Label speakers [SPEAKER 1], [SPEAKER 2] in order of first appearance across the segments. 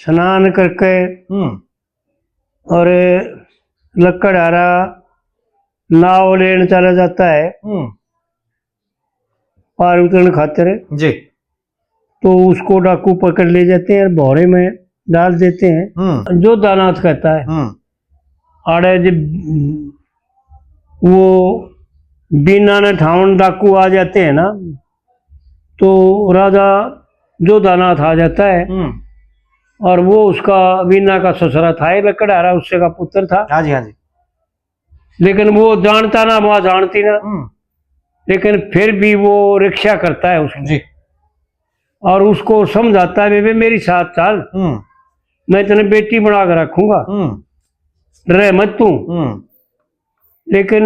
[SPEAKER 1] स्नान करके और लकड़हारा नाव लेने चला जाता है पार उतरने खातिर
[SPEAKER 2] जी।
[SPEAKER 1] तो उसको डाकू पकड़ ले जाते हैं और भौरे में डाल देते हैं। जो दानाथ कहता है आड़े जब वो बीना ने ठावन डाकू आ जाते हैं ना, तो राजा जो दानाथ आ जाता है और वो उसका बीना का ससुरा था, लकड़हारा उससे का पुत्र था।
[SPEAKER 2] हाँ जी हाँ जी।
[SPEAKER 1] लेकिन वो जानता ना, वह जानती ना, लेकिन फिर भी वो रिक्शा करता है उसकी
[SPEAKER 2] जी।
[SPEAKER 1] और उसको समझाता है, बेबे मेरी साथ चल, मैं तेने बेटी बना कर रखूंगा, डरे मत तू। लेकिन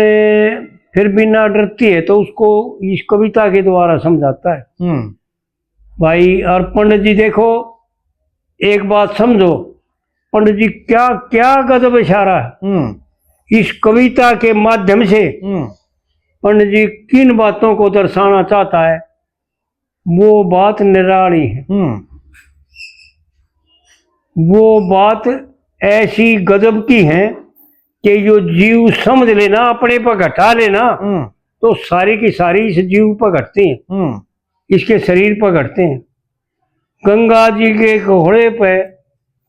[SPEAKER 1] फिर भी ना डरती है, तो उसको इस कविता के द्वारा समझाता है। भाई और पंडित जी देखो, एक बात समझो, पंडित जी क्या क्या गजब इशारा है। इस कविता के माध्यम से पंडित जी किन बातों को दर्शाना चाहता है, वो बात निराली है। वो बात ऐसी गजब की है कि जो जीव समझ लेना, अपने पर घटा लेना, तो सारी की सारी इस जीव पर घटती हैं, इसके शरीर पर घटते हैं। गंगा जी के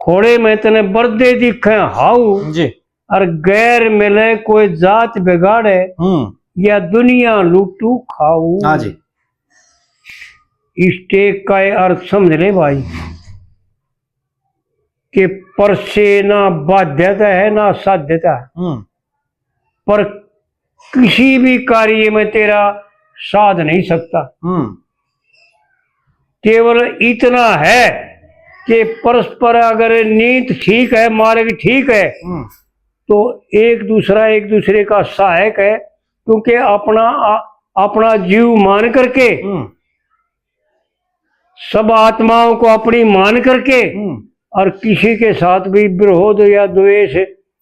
[SPEAKER 1] खोड़े में तने बर्दे दिखे हाउ
[SPEAKER 2] जी।
[SPEAKER 1] और गैर मिले कोई जात बिगाड़े, या दुनिया लूटू खाऊ।
[SPEAKER 2] हाँ जी।
[SPEAKER 1] इस टेक का अर्थ समझ ले भाई कि पर से ना बाध्यता है ना साध्यता है, पर किसी भी कार्य में तेरा साध नहीं सकता। केवल इतना है कि परस्पर अगर नीति ठीक है, मार्ग ठीक है, तो एक दूसरे का सहायक है, क्योंकि अपना जीव मान करके, सब आत्माओं को अपनी मान करके, और किसी के साथ भी विरोध या द्वेष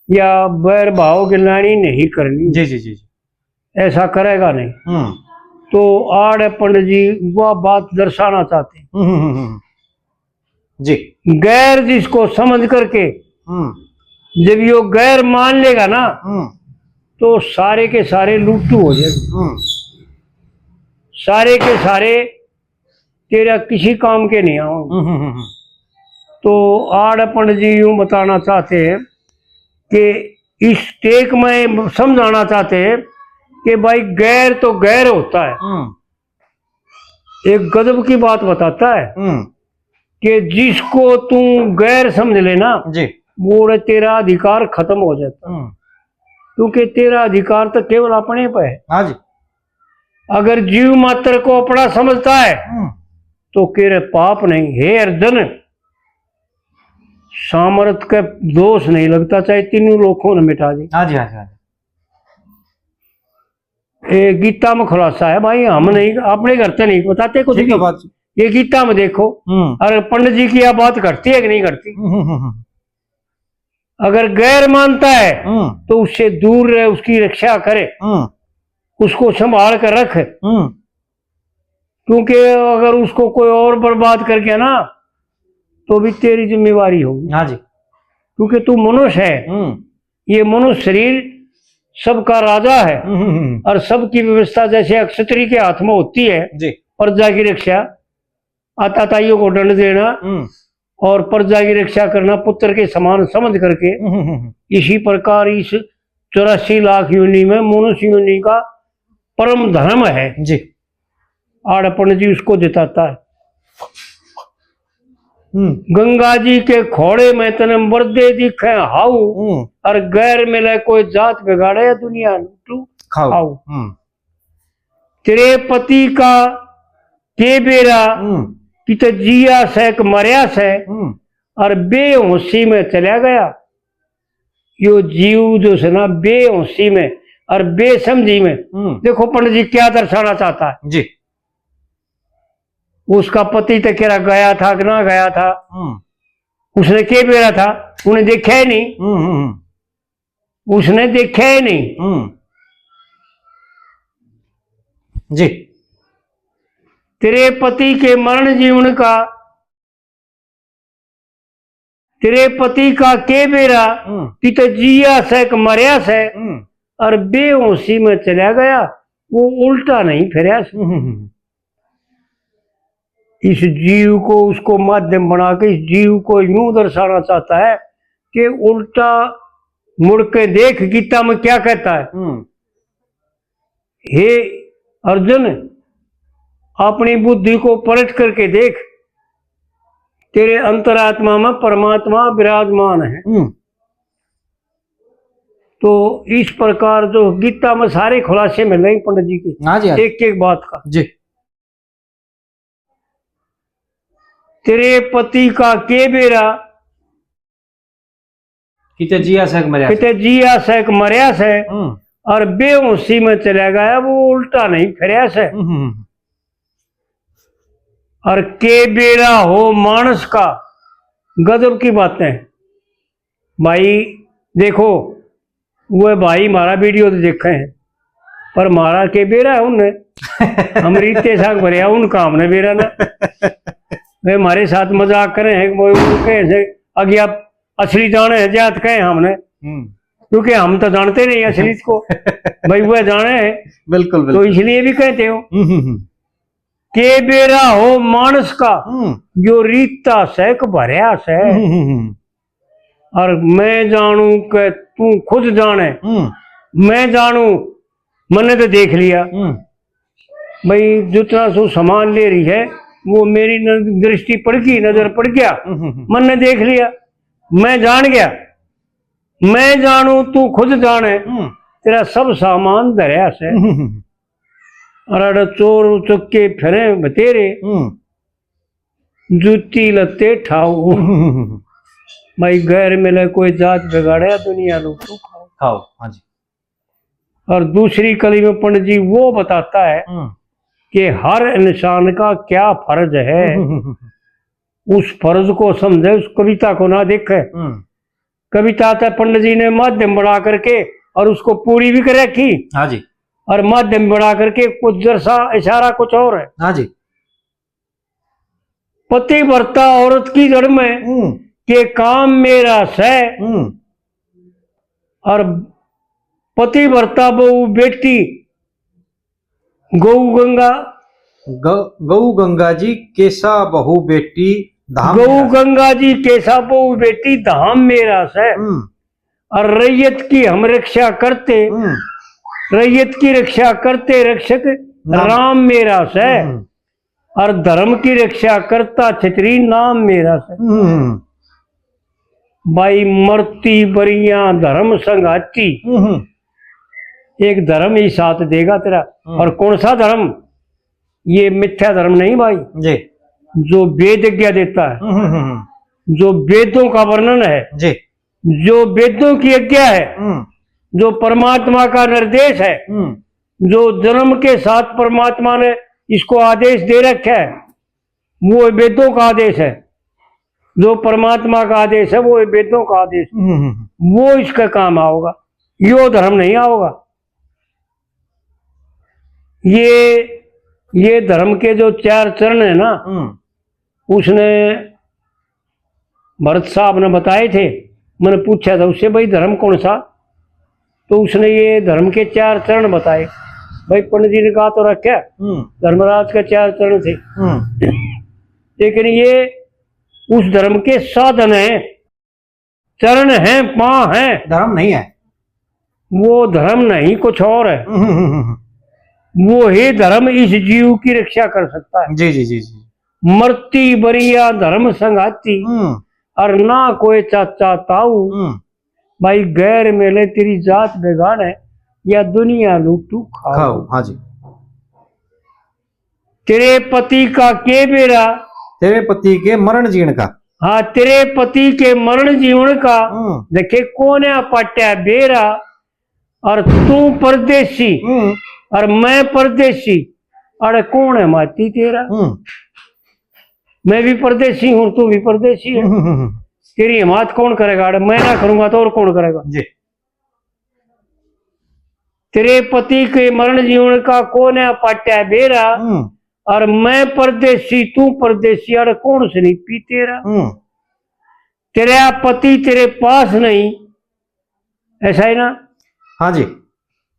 [SPEAKER 1] या बैर भाव गिलानी नहीं करनी।
[SPEAKER 2] जी जी जी।
[SPEAKER 1] ऐसा करेगा नहीं। तो आड़ पंडित जी वह बात दर्शाना चाहते हैं
[SPEAKER 2] जी।
[SPEAKER 1] गैर जिसको समझ करके जब यो गैर मान लेगा ना, तो सारे के सारे लुट्टू हो जाएंगे, सारे के सारे तेरा किसी काम के नहीं आओगे। तो आड़ पंडित जी यूं बताना चाहते हैं कि इस टेक में समझाना चाहते हैं कि भाई गैर तो गैर होता है। एक गजब की बात बताता है कि जिसको तू गैर समझ लेना
[SPEAKER 2] जी,
[SPEAKER 1] वो तेरा अधिकार खत्म हो जाता, क्योंकि तेरा अधिकार तो केवल अपने पे है।
[SPEAKER 2] हाँ जी।
[SPEAKER 1] अगर जीव मात्र को अपना समझता है तो केरे पाप नहीं। हे अर्जुन, सामर्थ का दोष नहीं लगता, चाहे तीनों लोगों ने मिटा दी।
[SPEAKER 2] हाँ जी हाँ जी।
[SPEAKER 1] ये गीता में खुलासा है भाई, हम नहीं अपने घर से नहीं बताते कुछ भी।
[SPEAKER 2] बात
[SPEAKER 1] ये गीता में देखो, अरे पंडित जी की यह बात घटती है कि नहीं घटती। अगर गैर मानता है तो उससे दूर रहे, उसकी रक्षा करे, उसको संभाल कर रख, क्योंकि अगर उसको कोई और बर्बाद कर गया ना तो भी तेरी जिम्मेवारी होगी।
[SPEAKER 2] हाँ जी।
[SPEAKER 1] क्योंकि तू मनुष्य है, ये मनुष्य शरीर सबका राजा है, और सबकी व्यवस्था जैसे क्षत्रिय के हाथ में होती है
[SPEAKER 2] जी,
[SPEAKER 1] प्रजा की रक्षा, आताताइयों को दंड देना और प्रजा की रक्षा करना पुत्र के समान समझ करके, इसी प्रकार इस 84 लाख योनि में मनुष्य योनि का परम धर्म है
[SPEAKER 2] जी।
[SPEAKER 1] आड़पन जी उसको जताता है। गंगा जी के खोड़े में तने मर्दे दिखे हाउ और गैर मिले कोई जात बिगाड़े, या दुनिया लूटू खाऊ। तेरे पति का के बेरा पिता जिया से मरिया से और बेहोशी में चला गया। यो जीव जो है ना बेहोशी में और बेसमझी में, देखो पंडित जी क्या दर्शाना चाहता है
[SPEAKER 2] जी।
[SPEAKER 1] उसका पति तो कह रहा गया था कि ना गया था, उसने क्या बेरा था, उन्हें देखा ही नहीं, उसने देखा ही नहीं
[SPEAKER 2] जी।
[SPEAKER 1] तेरे पति के मरण जीवन का तेरे पति का के बेरा पिता जिया से क मरिया से और बेहोशी में चला गया, वो उल्टा नहीं फिरया से। इस जीव को उसको माध्यम बना के इस जीव को यूं दर्शाना चाहता है कि उल्टा मुड़ के देख गीता में क्या कहता है। हे अर्जुन, अपनी बुद्धि को परख करके देख, तेरे अंतरात्मा में परमात्मा विराजमान है। तो इस प्रकार जो गीता में सारे खुलासे मिल रहे हैं पंडित जी के,
[SPEAKER 2] हाँ जी,
[SPEAKER 1] एक एक बात का।
[SPEAKER 2] जी।
[SPEAKER 1] तेरे पति का के बेरा
[SPEAKER 2] किते जिया से मरिया
[SPEAKER 1] पिता जिया से क मरिया से और बेहोशी में चला गया, वो उल्टा नहीं फिरया से। और के बेरा हो मानस का, गजब की बातें भाई। देखो वो भाई हमारा वीडियो तो देखे हैं, पर मारा के बेरा है उनने अमृत साग भरिया उनका हमने बेरा ना। वे हमारे साथ मजाक करे हैं, वो कहे अगे आप असली जाने हैं जात कहे हमने, क्योंकि हम तो जानते नहीं असली को भाई वह जाने हैं।
[SPEAKER 2] बिल्कुल, बिल्कुल।
[SPEAKER 1] तो इसलिए भी कहते हो के बेरा हो मानस का, जो रीता सैक भरिया से। और मैं जानू कि तू खुद जाने, मैं जानू मैंने तो देख लिया भाई, जितना सो सामान ले रही है वो मेरी दृष्टि पड़ गई, नजर पड़ गया, मैंने देख लिया, मैं जान गया। मैं जानू तू खुद जाने, तेरा सब सामान धरिया से। और चोर चुक्के फिरे बतेरे, जूती लत्ते ठाऊ। भाई गैर मिले कोई जात बिगाड़े दुनिया लोग तू खाओ।
[SPEAKER 2] हाँ जी।
[SPEAKER 1] और दूसरी कली में पंडित जी वो बताता है कि हर इंसान का क्या फर्ज है, उस फर्ज को समझे, उस कविता को ना देखे। कविता था पंडित जी ने माध्यम बना करके और उसको पूरी भी कर रखी।
[SPEAKER 2] हाँ जी।
[SPEAKER 1] और माध्यम बना करके कुछ जैसा इशारा कुछ और है।
[SPEAKER 2] हाँ जी।
[SPEAKER 1] पति वर्ता औरत की जड़ में के काम मेरा से। और पति वर्ता बहु बेटी गौ गंगा,
[SPEAKER 2] गौ गंगा जी केसा बहु बेटी धाम,
[SPEAKER 1] गौ गंगा जी केसा बहु बेटी धाम मेरा से। और रैयत की हम रक्षा करते, रैयत की रक्षा करते रक्षक राम मेरा से। और धर्म की रक्षा करता छतरी नाम मेरा से। भाई मरती बरिया धर्म संगाती, एक धर्म ही साथ देगा तेरा। और कौन सा धर्म? ये मिथ्या धर्म नहीं भाई
[SPEAKER 2] जी,
[SPEAKER 1] जो वेद आज्ञा देता है, जो वेदों का वर्णन है
[SPEAKER 2] जी,
[SPEAKER 1] जो वेदों की आज्ञा है, जो परमात्मा का निर्देश है, जो जन्म के साथ परमात्मा ने इसको आदेश दे रखा है, वो वेदों का आदेश है। जो परमात्मा का आदेश है वो वेदों का आदेश, वो इसका काम आओगा, यो धर्म नहीं आओगा। ये धर्म के जो 4 चरण है ना, उसने भरत साहब ने बताए थे। मैंने पूछा था उससे भाई धर्म कौन सा, तो उसने ये धर्म के 4 चरण बताए। भाई पंडित जी ने कहा तो रखा धर्मराज का 4 चरण थे, लेकिन ये उस धर्म के साधन है, चरण है, पां है,
[SPEAKER 2] धर्म नहीं है।
[SPEAKER 1] वो धर्म नहीं कुछ और है। वो ही धर्म इस जीव की रक्षा कर सकता है।
[SPEAKER 2] जी जी जी जी।
[SPEAKER 1] मरती बरिया धर्म संगाती, और ना कोई चाचा ताऊ। भाई गैर मेले तेरी जात बेगाने, या दुनिया लूटू खाओ।
[SPEAKER 2] हाँ जी।
[SPEAKER 1] तेरे पति का के बेरा,
[SPEAKER 2] तेरे पति के मरण जीवन का।
[SPEAKER 1] हाँ, तेरे पति के मरण जीवन का। देखे कौन है पट्या बेरा, और तू परदेसी और मैं परदेसी। अरे कौन है माती तेरा? मैं भी परदेसी हूँ, तू भी परदेसी है। तेरी हिमायत कौन करेगा? अरे मैं ना करूंगा तो और कौन करेगा
[SPEAKER 2] जी।
[SPEAKER 1] तेरे पति के मरण जीवन का कौन है पाट्या बेरा, और मैं परदेसी तू परदेसी। अरे कौन से नहीं पी तेरा? तेरा पति तेरे पास नहीं, ऐसा है ना?
[SPEAKER 2] हाँ जी।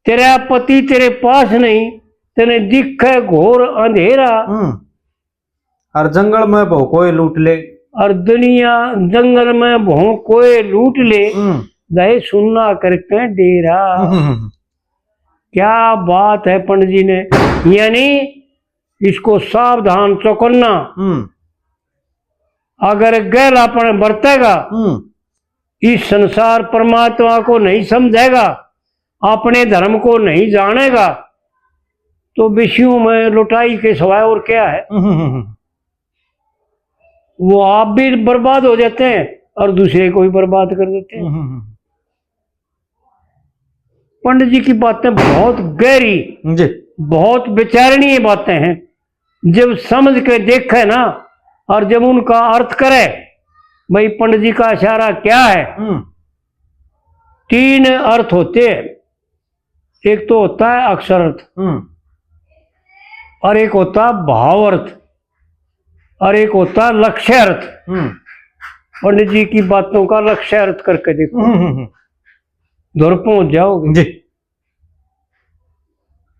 [SPEAKER 1] तेरा पति तेरे पास नहीं, तेने दिखे घोर अंधेरा।
[SPEAKER 2] और जंगल में बहु कोई लूट ले।
[SPEAKER 1] और दुनिया जंगल में बहु कोई लूट ले, गए सुनना करके डेरा। क्या बात है पंडित जी ने, यानी इसको सावधान चौकन्ना। अगर गैलापन बरतेगा, इस संसार परमात्मा को नहीं समझेगा, अपने धर्म को नहीं जानेगा, तो विषयों में लुटाई के सिवाय और क्या है। वो आप भी बर्बाद हो जाते हैं और दूसरे को भी बर्बाद कर देते हैं। पंडित जी की बातें बहुत गहरी जी, बहुत विचारणीय बातें हैं। जब समझ के देखे ना, और जब उनका अर्थ करे, भाई पंडित जी का इशारा क्या है। 3 अर्थ होते हैं। एक तो होता है अक्षर अर्थ, और एक होता है भाव अर्थ, और एक होता है लक्ष्य अर्थ। पंडित जी की बातों का लक्ष्य अर्थ करके देखो, दूर पहुंच जाओगे जी।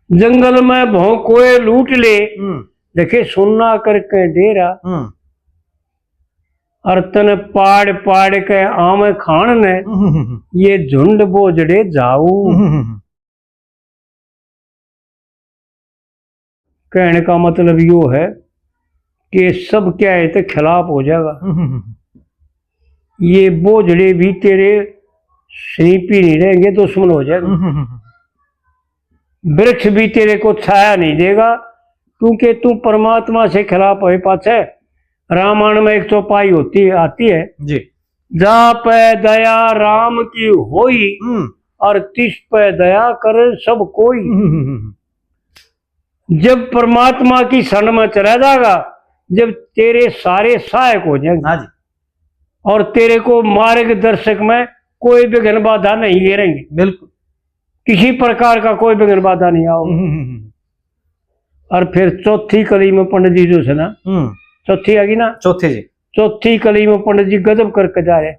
[SPEAKER 1] जंगल में बहु कोई लूट ले, देखे सुनना करके डेरा। अर्तन पाड़ पाड़ के आम खान ने, ये झुंड बोझड़े जाऊ। कहने का मतलब यो है कि सब क्या है तो खिलाफ हो जाएगा। ये बोझड़े भी तेरे स्नीपी नहीं रहेंगे, दुश्मन हो जाएगा। वृक्ष भी तेरे को छाया नहीं देगा, क्योंकि तू परमात्मा से खिलाफ है। पाछे रामायण में एक चौपाई आती है जी, जा पे दया राम की होई, और तिस पे दया करे सब कोई। जब परमात्मा की शरण में चला जाएगा, जब तेरे सारे सहायक हो जाएंगे। हाँ जी। और तेरे को मार्गदर्शक में कोई विघ्न बाधा नहीं घेरेंगे। बिल्कुल, किसी प्रकार का कोई विघ्न बाधा नहीं आओगे। और फिर चौथी कली में पंडित जी जो है ना, चौथी आ गई ना, चौथी जी, चौथी कली में पंडित जी गजब करके जा रहे,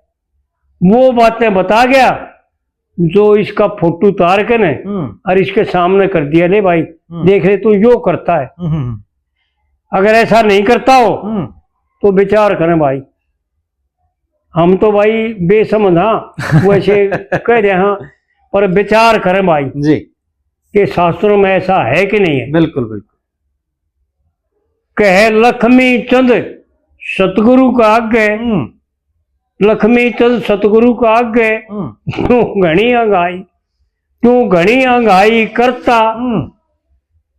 [SPEAKER 1] वो बातें बता गया जो इसका फोटो उतार के ने और इसके सामने कर दिया। ले भाई देख ले, तू यो करता है, अगर ऐसा नहीं करता हो तो विचार करें भाई। हम तो भाई बेसमझ, हाँ वैसे कह रहे हाँ, पर विचार करें भाई जी कि शास्त्रों में ऐसा है कि नहीं है। बिल्कुल बिल्कुल। कहे लक्ष्मी चंद सतगुरु का आगे, लक्ष्मी चंद सतगुरु का आगे, तू घनी अंगाई, तू घनी अंगाई करता।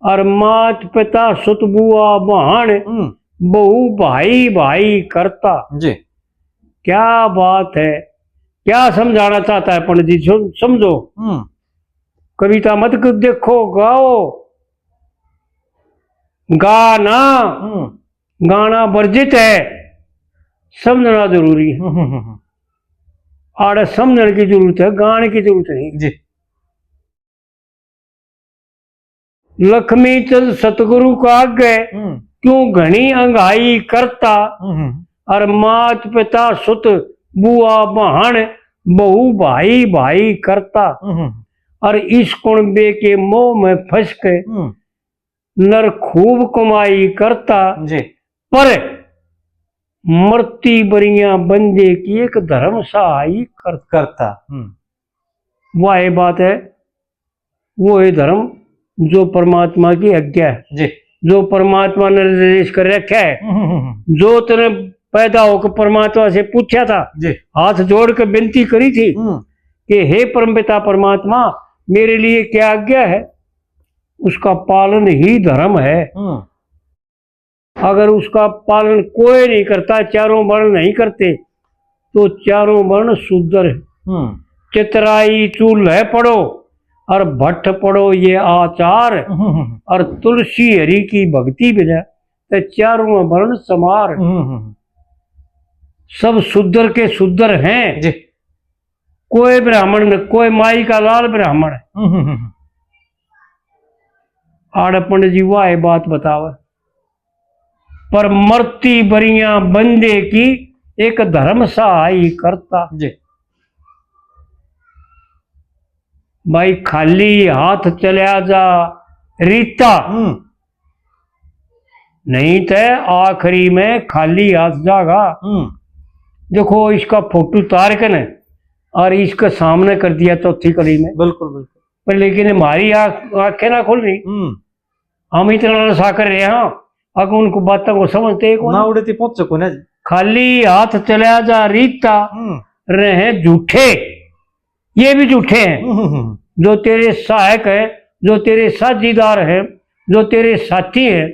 [SPEAKER 1] और मात पिता सुत बुआ बहन, बहु भाई भाई करता जी। क्या बात है, क्या समझाना चाहता है पंडित जी, समझो। कविता मत देखो, गाओ, गाना गाना वर्जित है, समझना जरूरी है। आड़े समझने की जरूरत है, गाने की जरूरत नहीं जी। लक्ष्मी चंद सतगुरु का आगे, क्यों घनी अंगाई करता। और मात पिता सुत बुआ बहन, बहु भाई भाई करता। और इस कुणबे के मोह में फंस के, नर खूब कमाई करता जी। पर मरती बरिया बंदे की एक धर्म सहाई करता। वह बात है, वो है धर्म जो परमात्मा की आज्ञा है जी, जो परमात्मा ने निर्देश कर रखा है। जो तेने पैदा होकर परमात्मा से पूछा था जी, हाथ जोड़ कर विनती करी थी कि हे परमपिता परमात्मा, मेरे लिए क्या आज्ञा है, उसका पालन ही धर्म है। अगर उसका पालन कोई नहीं करता, चारों वर्ण नहीं करते, तो चारों वर्ण शूद्र है। चितराई चूल्हे पढ़ो और भट्ट पढ़ो ये आचार, और तुलसी हरि की भक्ति बिना, तो चारों वर्ण समार। सब शूद्र के शूद्र हैं जी। कोई ब्राह्मण, कोई माई का लाल ब्राह्मण है। आड़ पंडित जी वाह बात बतावे, पर मरती बरिया बंदे की एक धर्म सहाय करता।
[SPEAKER 2] जी।
[SPEAKER 1] भाई खाली हाथ चला जा रीता, नहीं तो आखिरी में खाली हाथ जागा। देखो इसका फोटो तार के न और इसके सामने कर दिया चौथी कड़ी में।
[SPEAKER 2] बिल्कुल बिल्कुल।
[SPEAKER 1] पर लेकिन हमारी आंखें ना खुल रही, हम इतना नशा कर रहे हैं। अगर उनको बातों को समझते
[SPEAKER 2] ना उड़ती पहुंच सको ना।
[SPEAKER 1] खाली हाथ चला जा रीता रहे झूठे, ये भी झूठे हैं। जो तेरे सहायक है, जो तेरे साझीदार है, जो तेरे साथी है,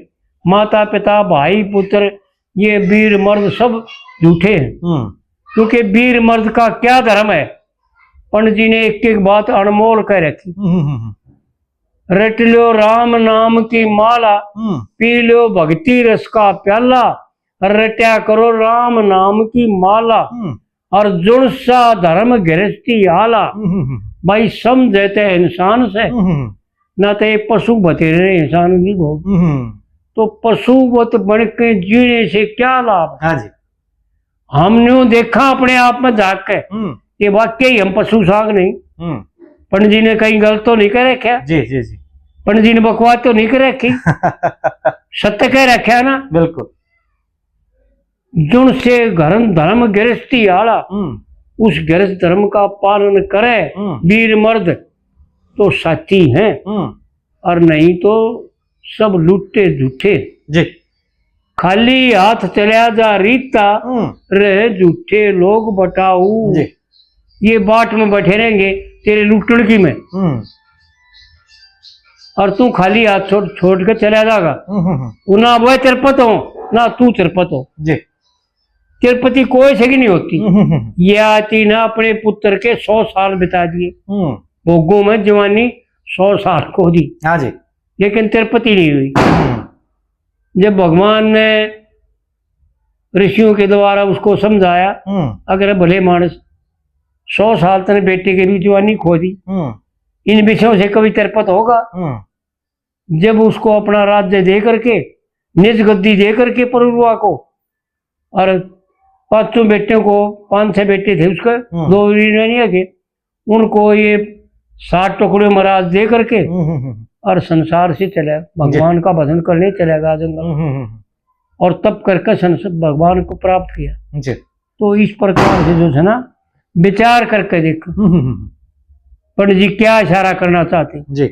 [SPEAKER 1] माता पिता भाई पुत्र, ये वीर मर्द सब झूठे हैं। क्योंकि वीर मर्द का क्या धर्म है, पंडित जी ने एक एक बात अनमोल कह रखी। रट लो राम नाम की माला, पी लो भक्ति रस का प्याला, रट्या करो राम नाम की माला, और जुड़ सा धर्म गृहस्थी आला। भाई समझते इंसान से, ना तो ये पशु बतेरे इंसान नहीं भोग। तो पशुवत बन के जीने से क्या लाभ।
[SPEAKER 2] हाँ जी।
[SPEAKER 1] हमने देखा अपने आप में झाँक के, ये वाकई हम पशु साग नहीं। पंडित जी ने कहीं गलत तो नहीं कह रखा।
[SPEAKER 2] जी जी जी।
[SPEAKER 1] पंडित जी ने बकवास तो नहीं कर रखी। सत्य कह रखा ना।
[SPEAKER 2] बिल्कुल।
[SPEAKER 1] जुन से धर्म धर्म गृहस्थी आला, उस गृहस्थ धर्म का पालन करे वीर मर्द तो साथी हैं, और नहीं तो सब लुट्टे झूठे।
[SPEAKER 2] जी।
[SPEAKER 1] खाली हाथ चला जा रीता रहे झूठे लोग बटाऊ। ये बाट में बैठे रहेंगे तेरे लुटड़की में, और तू खाली हाथ छोड़ के चला जाएगा। ना वह तिरपत हो ना तू तिरपत हो। तिरुपति कोई से की नहीं होती। ये आती ना अपने पुत्र के 100 साल बिता दिए भोगों में, जवानी 100 साल को दी।
[SPEAKER 2] हाँ जी।
[SPEAKER 1] लेकिन तिरुपति नहीं हुई। जब भगवान ने ऋषियों के द्वारा उसको समझाया, अगर भले मानस 100 साल तक बेटे के भी जवानी खो दी, इन विषयों से कभी तिरुपत होगा। जब उसको अपना राज्य दे करके, निज गद्दी दे करके परुआ को, और 5 बेटियों को, 5-6 बेटे थे उसके, 2 नहीं थे, उनको ये 60 टुकड़े महाराज दे करके और संसार से चला, भगवान का भजन करने चलेगा जंगल, और तब करके भगवान को प्राप्त किया। तो इस प्रकार से जो है ना, विचार करके देखो पंडित जी क्या इशारा करना चाहते।